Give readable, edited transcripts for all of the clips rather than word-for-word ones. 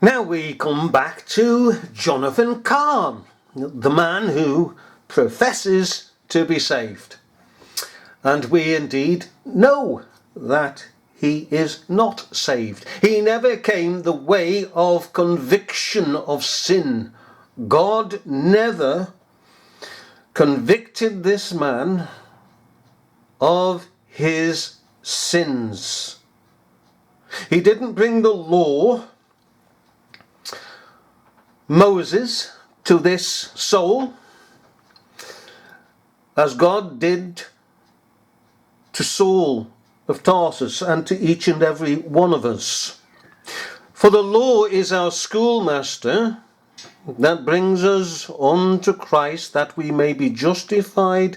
Now we come back to Jonathon Cahn, the man who professes to be saved. And we indeed know that he is not saved. He never came the way of conviction of sin. God never convicted this man of his sins. He didn't bring the law, Moses, to this soul, as God did to Saul of Tarsus and to each and every one of us. For the law is our schoolmaster that brings us unto Christ, that we may be justified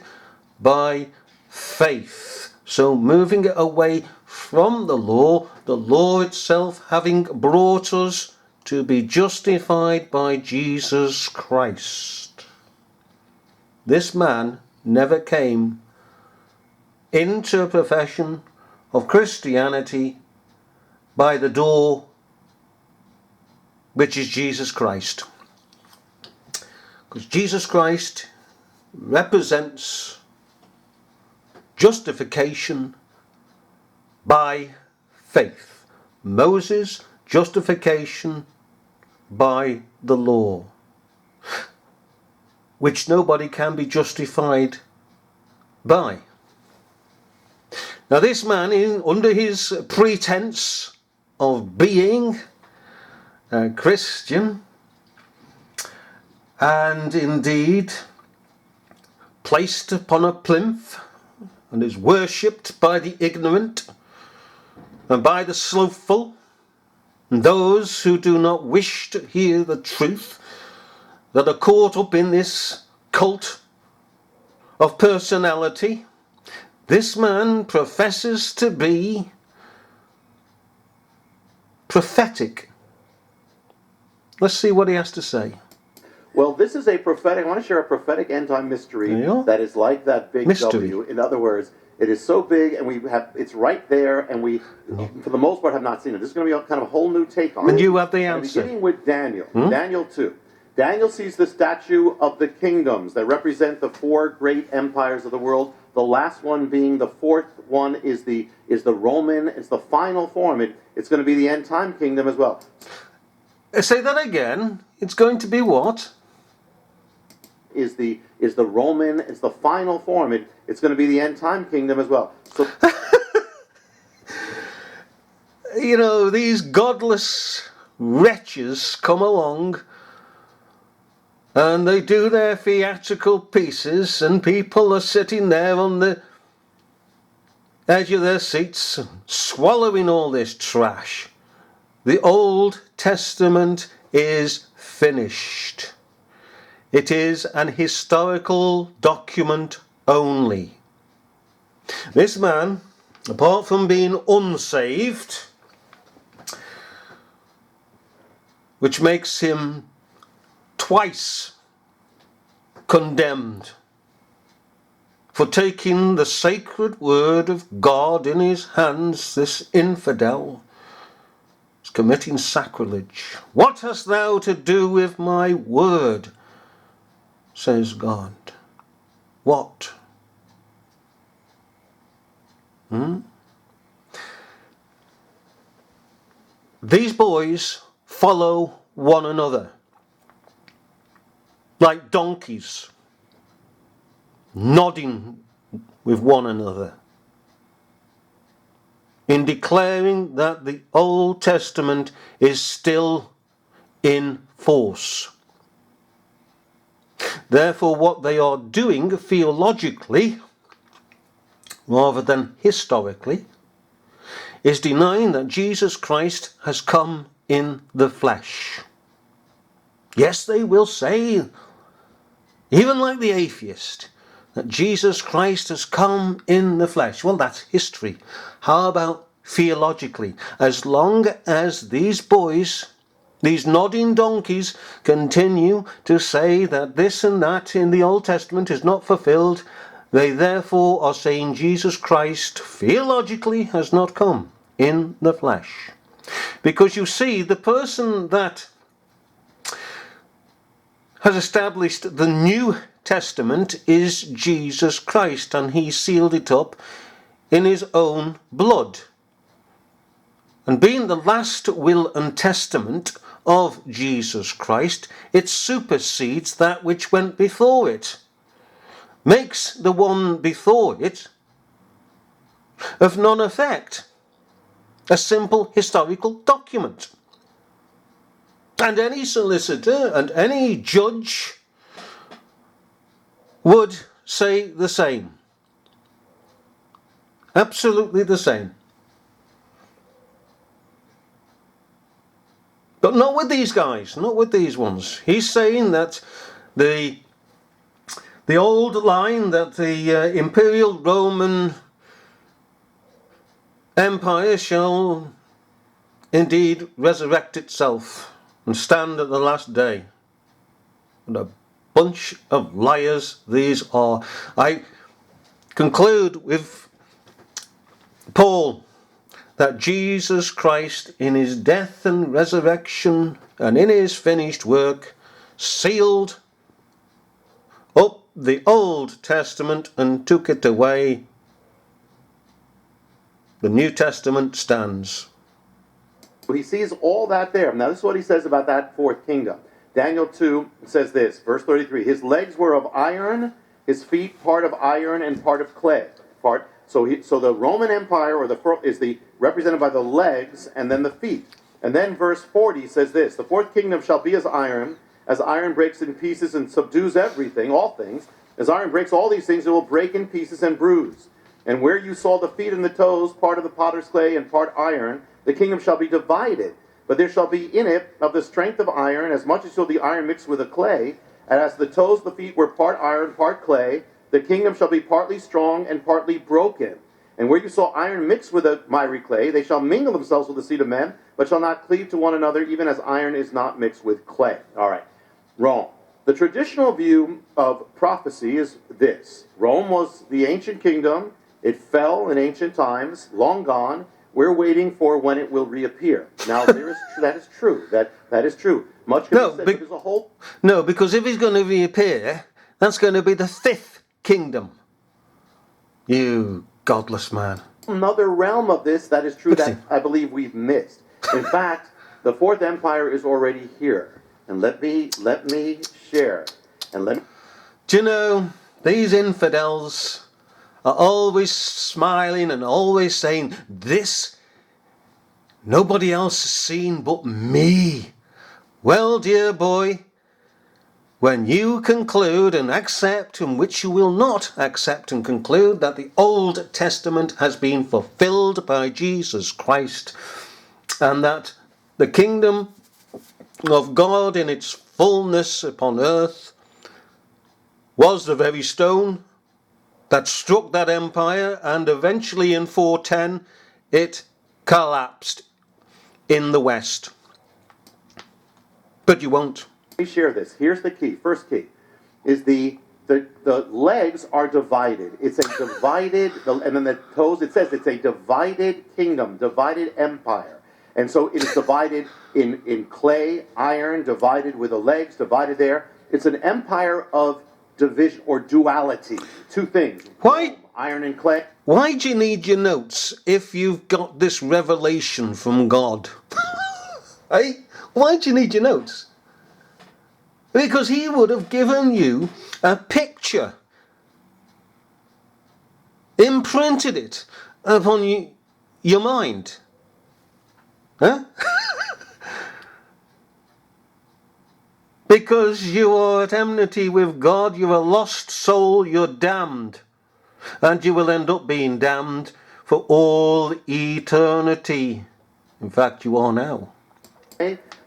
by faith. So moving away from the law itself having brought us to be justified by Jesus Christ. This man never came into a profession of Christianity by the door which is Jesus Christ. Because Jesus Christ represents justification by faith. Moses, justification by the law, which nobody can be justified by. Now this man, under his pretense of being a Christian, and indeed placed upon a plinth, and is worshipped by the ignorant and by the slothful, and those who do not wish to hear the truth, that are caught up in this cult of personality. This man professes to be prophetic. Let's see what he has to say. Well, this is a prophetic, I want to share a prophetic end-time mystery that is like that big mystery. W. In other words, it is so big, and it's right there, and we, for the most part, have not seen it. This is going to be kind of a whole new take on it. And you have the answer. Beginning with Daniel, Daniel 2. Daniel sees the statue of the kingdoms that represent the four great empires of the world. The last one being the fourth one is the Roman. It's the final form. It's going to be the end time kingdom as well. Say that again. It's going to be what? Is the Roman? It's the final form. It's going to be the end time kingdom as well. So, you know, these godless wretches come along and they do their theatrical pieces, and people are sitting there on the edge of their seats swallowing all this trash. The Old Testament is finished. It is an historical document only. This man, apart from being unsaved, which makes him twice condemned for taking the sacred word of God in his hands, this infidel is committing sacrilege. What hast thou to do with my word? Says God. What? These boys follow one another like donkeys, nodding with one another in declaring that the Old Testament is still in force. Therefore, what they are doing theologically, rather than historically, is denying that Jesus Christ has come in the flesh. Yes, they will say, even like the atheist, that Jesus Christ has come in the flesh. Well, that's history. How about theologically? As long as these boys, these nodding donkeys, continue to say that this and that in the Old Testament is not fulfilled, they therefore are saying Jesus Christ theologically has not come in the flesh. Because you see, the person that has established the New Testament is Jesus Christ, and he sealed it up in his own blood. And being the last will and testament of Jesus Christ, it supersedes that which went before it, makes the one before it of none effect, a simple historical document. And any solicitor and any judge would say the same. Absolutely the same. But not with these guys, not with these ones. He's saying that the old line, that the imperial Roman Empire shall indeed resurrect itself and stand at the last day. And a bunch of liars these are. I conclude with Paul, that Jesus Christ in his death and resurrection and in his finished work sealed up the Old Testament and took it away. The New Testament stands. He sees all that there. Now this is what he says about that fourth kingdom. Daniel 2 says this, verse 33, his legs were of iron, his feet part of iron and part of clay. So the Roman Empire is represented by the legs and then the feet. And then verse 40 says this, the fourth kingdom shall be as iron breaks in pieces and subdues everything, all things. As iron breaks all these things, it will break in pieces and bruise. And where you saw the feet and the toes, part of the potter's clay and part iron, the kingdom shall be divided. But there shall be in it of the strength of iron, as much as shall the iron mixed with the clay. And as the toes, the feet were part iron, part clay, the kingdom shall be partly strong and partly broken. And where you saw iron mixed with the miry clay, they shall mingle themselves with the seed of men, but shall not cleave to one another, even as iron is not mixed with clay. All right, Rome. The traditional view of prophecy is this. Rome was the ancient kingdom. It fell in ancient times, long gone. We're waiting for when it will reappear. Now, that is true. That is true. Much can be said, but there's a whole... No, because if he's going to reappear, that's going to be the fifth kingdom. You godless man. Another realm of this, that is true, that I believe we've missed. In fact, the fourth empire is already here. And let me share. Do you know, these infidels are always smiling and always saying, this nobody else has seen but me. Well, dear boy, when you conclude and accept, and which you will not accept and conclude, that the Old Testament has been fulfilled by Jesus Christ, and that the kingdom of God in its fullness upon earth was the very stone that struck that empire, and eventually in 410 it collapsed in the West. But you won't. Let me share this. Here's the key. First key is the legs are divided. It's a divided, and then the toes, it says it's a divided kingdom, divided empire. And so it is divided in clay, iron, divided with the legs, divided there. It's an empire of division or duality. Two things. Why? Iron and clay. Why do you need your notes if you've got this revelation from God? Hey? Why do you need your notes? Because he would have given you a picture, imprinted it upon your mind. Huh? Because you are at enmity with God, you're a lost soul, you're damned. And you will end up being damned for all eternity. In fact, you are now.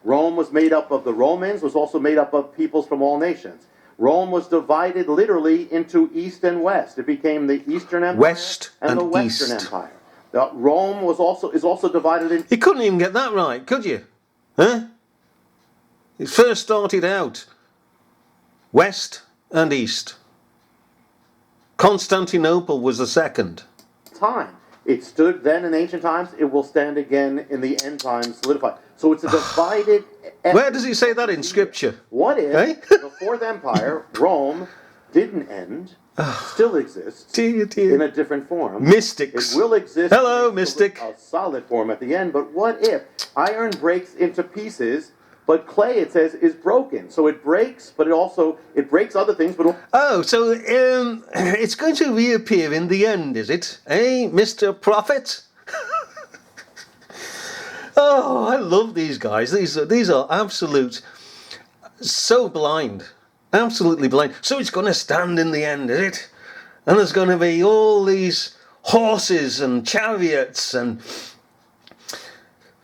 Rome was made up of the Romans, was also made up of peoples from all nations. Rome was divided literally into East and West. It became the Eastern Empire West and the Western Empire. Rome is also divided into... You couldn't even get that right, could you? Huh? It first started out West and East. Constantinople was the second. Time. It stood then in ancient times. It will stand again in the end times, solidified. So it's a divided. Where does it say that in Scripture? What if Eh? the Fourth Empire, Rome, didn't end, still exists Dear, in dear. a different form? Mystics. It will exist Hello, in mystic. a solid form at the end. But what if iron breaks into pieces, but clay, it says, is broken? So it breaks, but it breaks other things. But Oh, so it's going to reappear in the end, is it? Eh, Mr. Prophet? Oh, I love these guys. These are absolute, so blind. Absolutely blind. So it's going to stand in the end, is it? And there's going to be all these horses and chariots and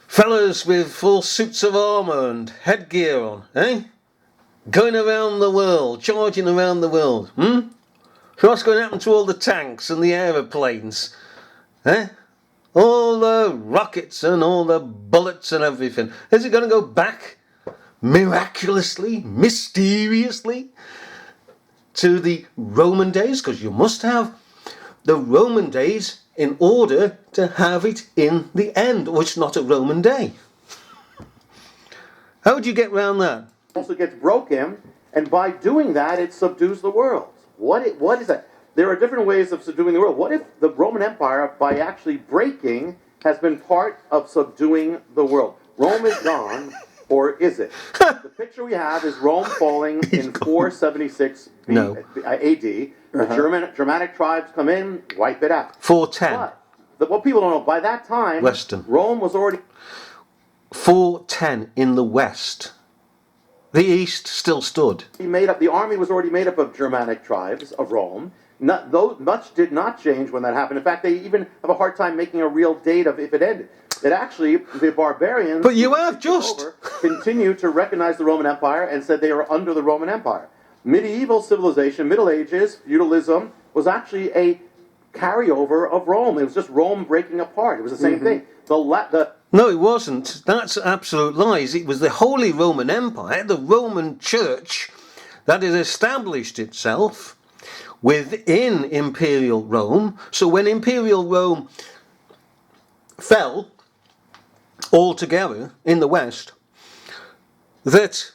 fellows with full suits of armour and headgear on, eh? Going around the world, charging around the world, So what's going to happen to all the tanks and the aeroplanes, eh? All the rockets and all the bullets and everything. Is it going to go back miraculously, mysteriously to the Roman days? Because you must have the Roman days in order to have it in the end, or it's not a Roman day. How would you get round that? also gets broken, and by doing that, it subdues the world. What is that? There are different ways of subduing the world. What if the Roman Empire, by actually breaking, has been part of subduing the world? Rome is gone, or is it? The picture we have is Rome falling in 476 AD. Germanic tribes come in, wipe it out. 410. But what people don't know, by that time, Western. Rome was already 410 in the west. The east still stood. made up. The army was already made up of Germanic tribes of Rome. Much did not change when that happened. In fact, they even have a hard time making a real date of if it ended. That actually, the barbarians, But you have just continued to recognize the Roman Empire and said they were under the Roman Empire. Medieval civilization, Middle Ages, feudalism, was actually a carryover of Rome. It was just Rome breaking apart. It was the same thing. No, it wasn't. That's absolute lies. It was the Holy Roman Empire, the Roman Church, that had established itself within Imperial Rome. So when Imperial Rome fell altogether in the West, that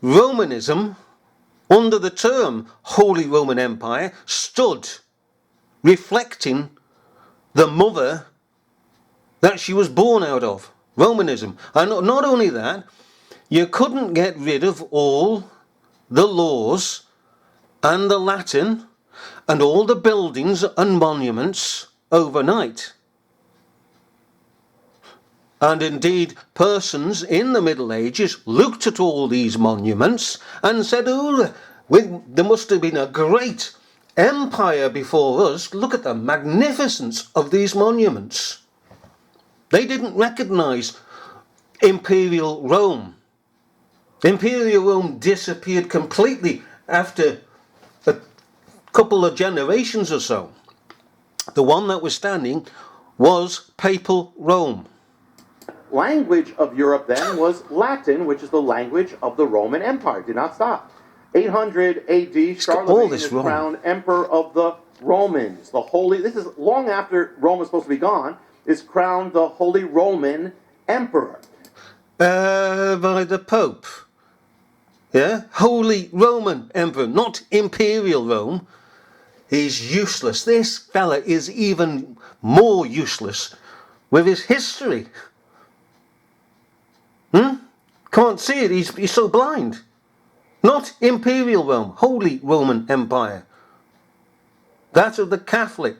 Romanism, under the term Holy Roman Empire, stood reflecting the mother that she was born out of, Romanism. And not only that, you couldn't get rid of all the laws and the Latin and all the buildings and monuments overnight. And indeed, persons in the Middle Ages looked at all these monuments and said, oh, there must have been a great empire before us. Look at the magnificence of these monuments. They didn't recognize Imperial Rome. Imperial Rome disappeared completely after a couple of generations or so. The one that was standing was Papal Rome. Language of Europe then was Latin, which is the language of the Roman Empire. Did not stop. 800 AD, Charlemagne is crowned Emperor of the Romans. This is long after Rome was supposed to be gone, is crowned the Holy Roman Emperor. By the Pope. Yeah? Holy Roman Emperor, not Imperial Rome. He's useless. This fella is even more useless with his history. Can't see it, he's so blind. Not Imperial Rome, Holy Roman Empire. That of the Catholic,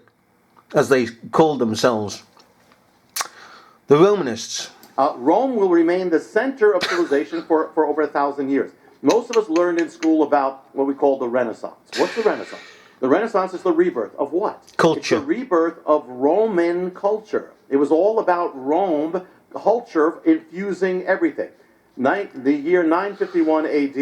as they called themselves. The Romanists. Rome will remain the center of civilization for over 1,000 years. Most of us learned in school about what we call the Renaissance. What's the Renaissance? The Renaissance is the rebirth of what? Culture. It's the rebirth of Roman culture. It was all about Rome, culture infusing everything. The year 951 AD,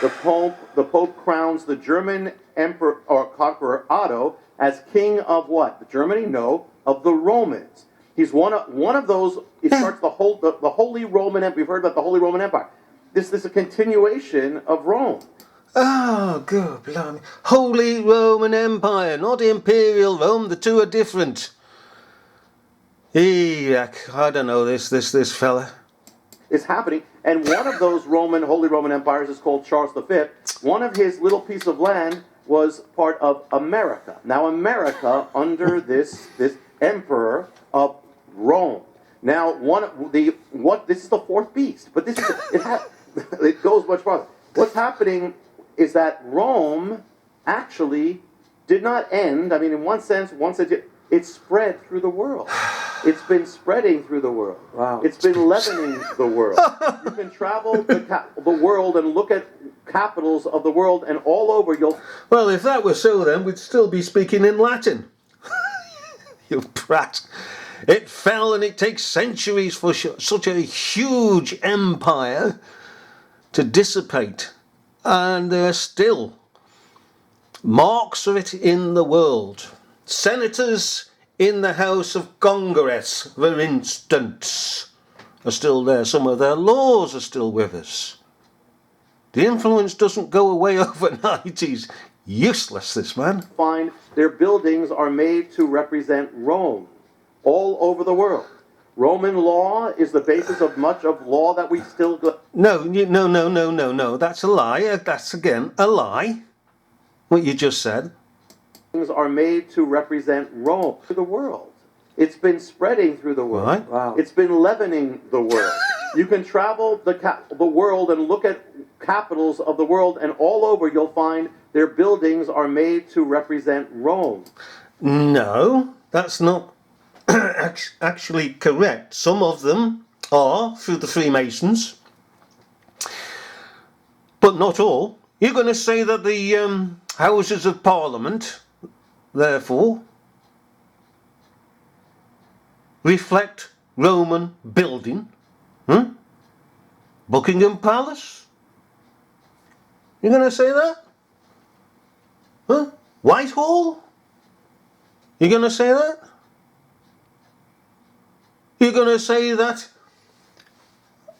the Pope crowns the German emperor or conqueror Otto as king of what? Germany? No, of the Romans. He's one of those. It starts the Holy Roman Empire. We've heard about the Holy Roman Empire. This is a continuation of Rome. Oh, good blimey. Holy Roman Empire, not Imperial Rome. The two are different. I don't know this fella. Is happening. And one of those Holy Roman empires is called Charles V. One of his little piece of land was part of America. Now America under this emperor of Rome. Now this is the fourth beast, but this is it goes much farther. What's happening is that Rome actually did not end. I mean, in one sense, it spread through the world. It's been spreading through the world. Wow. It's been leavening the world. You can travel the world and look at capitals of the world, and all over you'll... Well, if that were so, then we'd still be speaking in Latin. You prat. It fell, and it takes centuries for such a huge empire to dissipate. And there are still marks of it in the world. Senators in the House of Congress, for instance, are still there. Some of their laws are still with us. The influence doesn't go away overnight. He's useless, this man. Find their buildings are made to represent Rome all over the world. Roman law is the basis of much of law that we still... No. That's a lie. That's, again, a lie. What you just said. Things are made to represent Rome to the world. It's been spreading through the world. Right. Wow. It's been leavening the world. You can travel the world and look at capitals of the world, and all over you'll find their buildings are made to represent Rome. No, that's not actually correct. Some of them are through the Freemasons, but not all. You're going to say that the Houses of Parliament, therefore, reflect Roman building? Buckingham Palace? You're going to say that? Whitehall? You're going to say that? You're going to say that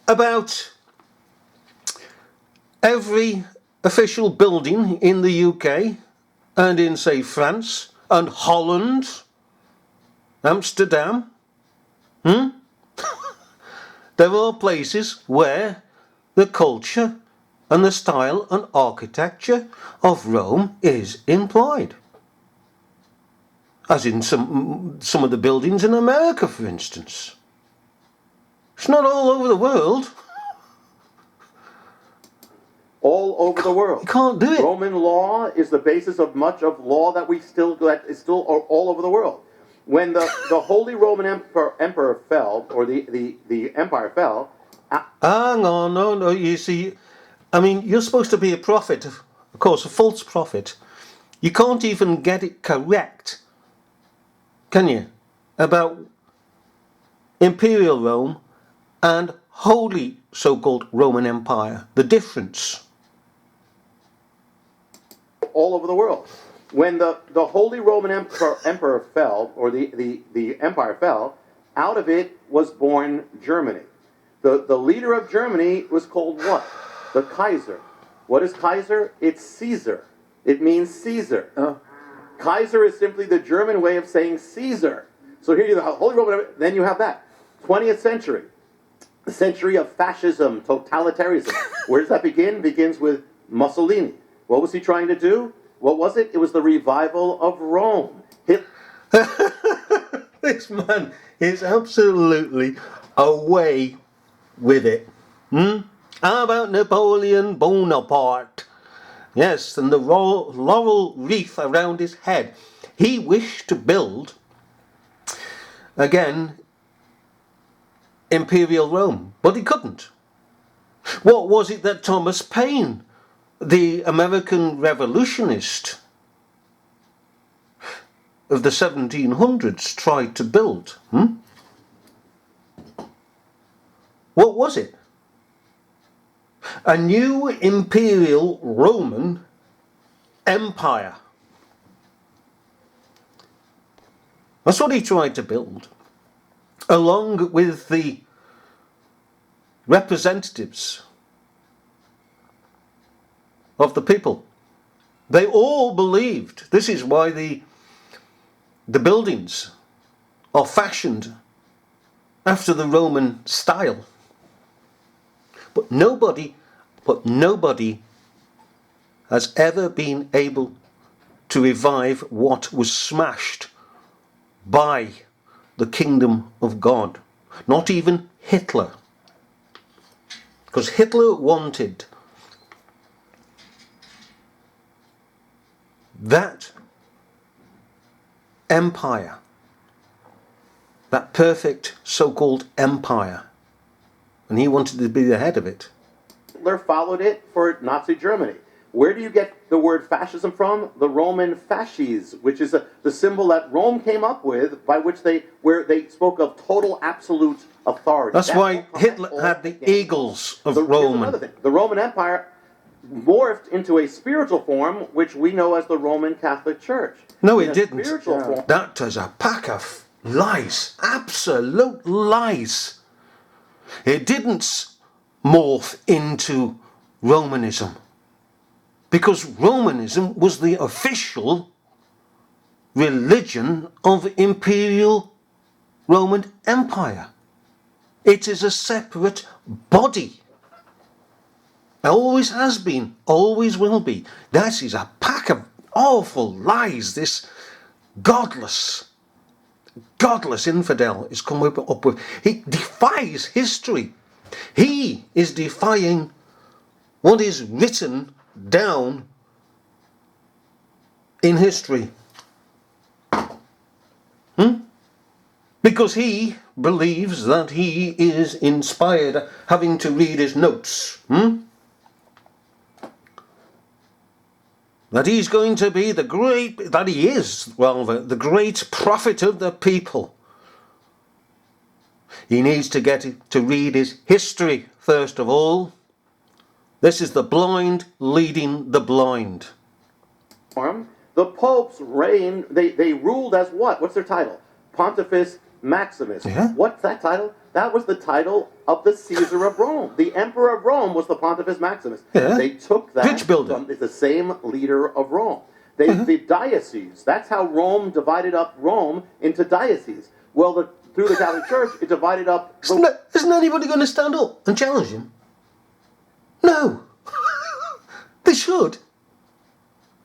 about every official building in the UK and in, say, France and Holland, Amsterdam? There are places where the culture and the style and architecture of Rome is implied. As in some of the buildings in America, for instance. It's not all over the world. All over the world. You can't do it. Roman law is the basis of much of law that that is still all over the world. When the Holy Roman Emperor fell, or the empire fell... Hang on, no, you see, I mean, you're supposed to be a prophet, of course, a false prophet. You can't even get it correct, can you, about Imperial Rome and Holy so-called Roman Empire, the difference. All over the world. When the Holy Roman Emperor fell, or the empire fell, out of it was born Germany. The leader of Germany was called what? The Kaiser. What is Kaiser? It's Caesar. It means Caesar. Kaiser is simply the German way of saying Caesar. So here you have Holy Roman, then you have that. 20th century. The century of fascism, totalitarianism. Where does that begin? It begins with Mussolini. What was he trying to do? What was it? It was the revival of Rome. This man is absolutely away with it. How about Napoleon Bonaparte? Yes, and the laurel wreath around his head. He wished to build, again, Imperial Rome, but he couldn't. What was it that Thomas Paine, the American revolutionist of the 1700s, tried to build? What was it? A new Imperial Roman Empire. That's what he tried to build, along with the representatives of the people. They all believed. This is why the buildings are fashioned after the Roman style. But nobody has ever been able to revive what was smashed by the kingdom of God. Not even Hitler. Because Hitler wanted that empire, that perfect so-called empire, and he wanted to be the head of it. Hitler followed it for Nazi Germany. Where do you get the word fascism from? The Roman fasces, which is the symbol that Rome came up with, by which where they spoke of total absolute authority. That's why Hitler had the eagles of Rome. Another thing. The Roman Empire morphed into a spiritual form, which we know as the Roman Catholic Church. No, it didn't. Form, that was a pack of lies, absolute lies. It didn't morph into Romanism, because Romanism was the official religion of Imperial Roman Empire. It is a separate body. Always has been, always will be. That is a pack of awful lies this godless infidel is coming up with. He defies history. He is defying what is written down in history. Because he believes that he is inspired, having to read his notes. That he's going to be the great prophet of the people. He needs to get to read his history first of all. This is the blind leading the blind. The popes reigned, they ruled as what? What's their title? Pontifex Maximus. Yeah. What's that title? That was the title of the Caesar of Rome. The Emperor of Rome was the Pontifex Maximus. Yeah. They took that Bridge builder. from the same leader of Rome. The diocese, that's how Rome divided up Rome into dioceses. Well, through the Catholic Church, it divided up... Isn't anybody going to stand up and challenge him? No. They should.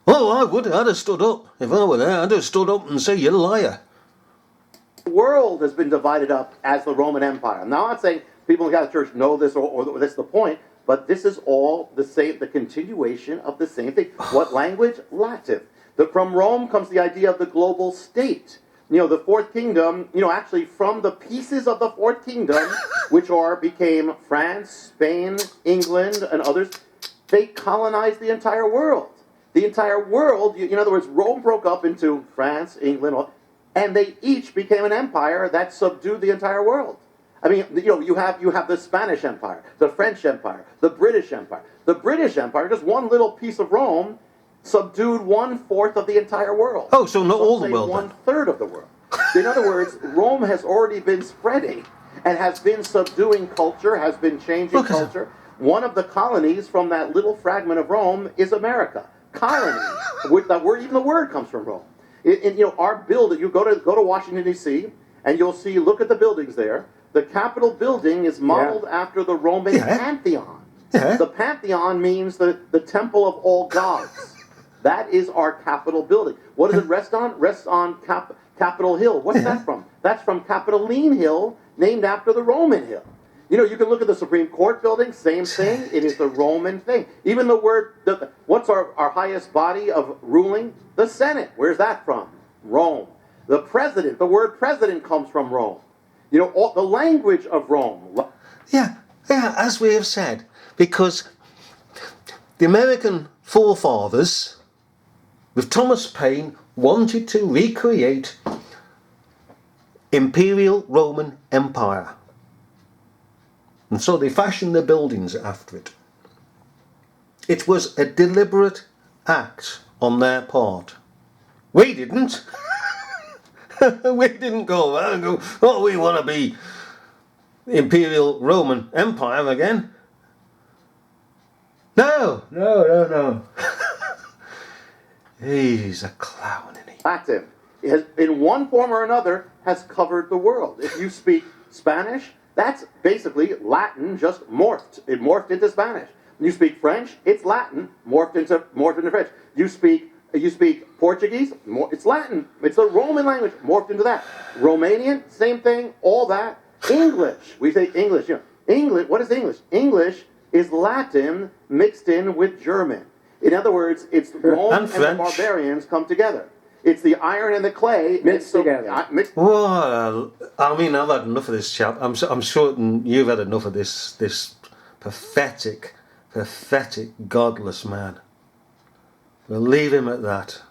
Oh, I would. I'd have stood up. If I were there, I'd have stood up and say, you're a liar. The world has been divided up as the Roman Empire. Now, I'm not saying people in the Catholic Church know this or that's the point, but this is all the continuation of the same thing. What language? Latin. From Rome comes the idea of the global state. The Fourth Kingdom, actually from the pieces of the Fourth Kingdom, which became France, Spain, England, and others, they colonized the entire world. The entire world, in other words, Rome broke up into France, England, and they each became an empire that subdued the entire world. I mean, you have the Spanish Empire, the French Empire, the British Empire. The British Empire, just one little piece of Rome, subdued 1/4 of the entire world. Oh, so not all the world. 1/3 of the world. In other words, Rome has already been spreading and has been subduing culture, has been changing culture. One of the colonies from that little fragment of Rome is America. Colony, even the word comes from Rome. Our building. You go to Washington D.C. and you'll see. Look at the buildings there. The Capitol building is modeled after the Roman Pantheon. Yeah. The Pantheon means the temple of all gods. That is our Capitol building. What does it rest on? Rests on Capitol Hill. What's that from? That's from Capitoline Hill, named after the Roman hill. You can look at the Supreme Court building, same thing. It is the Roman thing. Even the word, what's our highest body of ruling? The Senate. Where's that from? Rome. The president, the word president comes from Rome. The language of Rome. Yeah, as we have said, because the American forefathers, with Thomas Paine, wanted to recreate Imperial Roman Empire. And so they fashioned their buildings after it. It was a deliberate act on their part. We didn't. We didn't go around and go, oh, we want to be Imperial Roman Empire again. No. He's a clown, isn't he? Latin, in one form or another, has covered the world. If you speak Spanish, that's basically Latin just morphed. It morphed into Spanish. You speak French, it's Latin morphed into French. You speak Portuguese, it's Latin. It's the Roman language morphed into that. Romanian, same thing. All that. English, we say English. English. What is English? English is Latin mixed in with German. In other words, it's Rome and the barbarians come together. It's the iron and the clay mixed together. Well, I mean, I've had enough of this, chap. I'm certain you've had enough of this pathetic, godless man. We'll leave him at that.